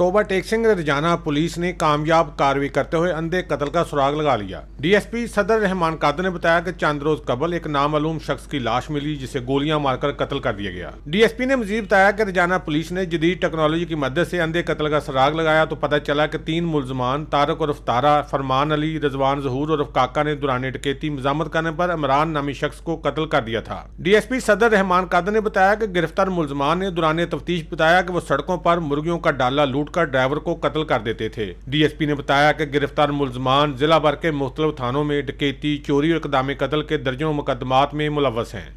Toba Tek Singh रजाना police ने कामयाब कार्रवाई करते हुए अंधे कत्ल का सुराग लगा लिया। डीएसपी सदर रहमान कादर ने बताया कि चंद रोज कबल एक नामालूम शख्स की लाश मिली जिसे गोलियां मारकर कत्ल कर दिया गया। डीएसपी ने मजीद बताया कि रजाना पुलिस ने जदीद टेक्नोलॉजी की मदद से अंधे कत्ल का सुराग लगाया तो पता चला कि 3 मुलजमान तारक उर्फ तारा, फरमान अली, रजवान जहूर उर्फ काका ने दौरान डकैती मजामत करने पर इमरान नामी शख्स को कत्ल कर दिया था। डीएसपी सदर रहमान कादर ने बताया कि गिरफ्तार मुलजमान ने दौरान तफ्तीश बताया कि वो सड़कों पर मुर्गियों का डाला लूट कर ड्राइवर को कत्ल कर देते थे। डीएसपी ने बताया कि गिरफ्तार मुलजमान जिला भर के मुख्तलिफ थानों में डकैती, चोरी और इक़दाम कत्ल के दर्जनों मुकदमात में मुलव्वस हैं।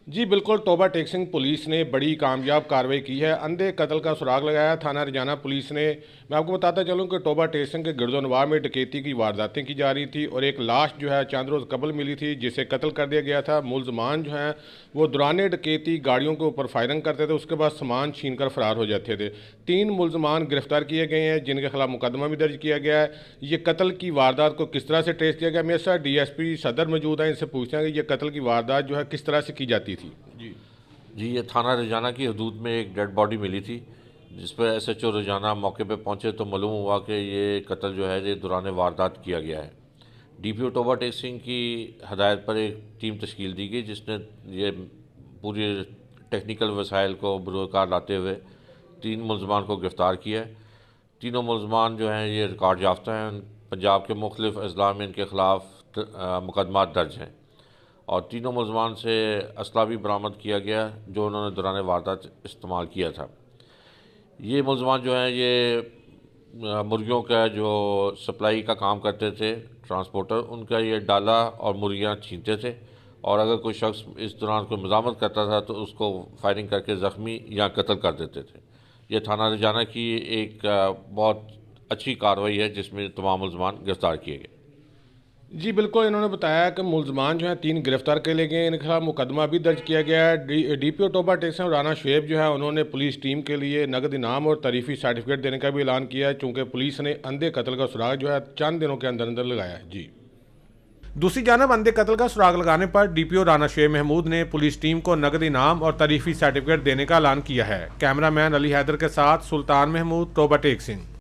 जी बिल्कुल, टोबा टेक सिंह पुलिस ने बड़ी कामयाब कार्रवाई की है, अंधे कत्ल का सुराग लगाया। थाना रजाना पुलिस ने, मैं आपको बताता चलूं कि टोबा टेक सिंह के गिरदोनवा में डकैती की वारदातें की जा रही थी और एक लाश जो है चंद रोज़ कबल मिली थी जिसे कत्ल कर दिया गया था। मुलजमान जो हैं वो दौरान डकैती गाड़ियों के ऊपर फायरिंग करते थे, उसके बाद सामान छीन कर फरार हो जाते थे। 3 मुलजमान गिरफ्तार किए गए हैं जिनके खिलाफ मुकदमा भी दर्ज किया गया है। ये कत्ल की वारदात को किस तरह से ट्रेस किया गया, मेरे साथ डीएसपी सदर मौजूद हैं, इनसे पूछते हैं कि ये कत्ल की वारदात जो है किस तरह से की जाती थी। जी, ये थाना रजाना की हदूद में एक डेड बॉडी मिली थी जिस पर एसएचओ रजाना मौके पे पहुंचे तो मालूम हुआ कि ये कत्ल जो है ये दौरान वारदात किया गया है। डीपीओ टोबा टेक सिंह की हदायत पर एक टीम तश्कील दी गई जिसने ये पूरी टेक्निकल वसाइल को बरोकार लाते हुए 3 मुलजमान को गिरफ़्तार किया है। तीनों मुलजमान जो हैं ये रिकॉर्ड याफ्ता हैं, पंजाब के मुख्तलिफ अजला में इनके ख़िलाफ़ मुकदमात दर्ज हैं और तीनों मुलजमान से असला भी बरामद किया गया जो उन्होंने दौरान वारदात इस्तेमाल किया था। ये मुलजमान जो हैं ये मुर्गियों का जो सप्लाई का काम करते थे, ट्रांसपोर्टर, उनका ये डाला और मुर्गियाँ छीनते थे और अगर कोई शख्स इस दौरान कोई मज़ामत करता था तो उसको फायरिंग करके ज़ख्मी या कत्ल कर देते थे। ये थाना रजाना की एक बहुत अच्छी कार्रवाई है जिसमें तमाम मुलजमान गिरफ़्तार किए गए। जी बिल्कुल, इन्होंने बताया कि मुलजमान जो हैं 3 गिरफ्तार कर लिए गए, इनके खिलाफ मुकदमा भी दर्ज किया गया है। डीपीओ टोबा टेक सिंह राना शुएब जो है उन्होंने पुलिस टीम के लिए नगद इनाम और तारीफी सर्टिफिकेट देने का भी ऐलान किया है चूँकि पुलिस ने अंधे कत्ल का सुराग जो है चंद दिनों के अंदर अंदर लगाया है। जी, दूसरी जानब अंधे कत्ल का सुराग लगाने पर डीपीओ राना शुएब महमूद ने पुलिस टीम को नगद इनाम और तारीफी सर्टिफिकेट देने का ऐलान किया है। कैमरामैन अली हैदर के साथ सुल्तान महमूद, टोबा टेक सिंह।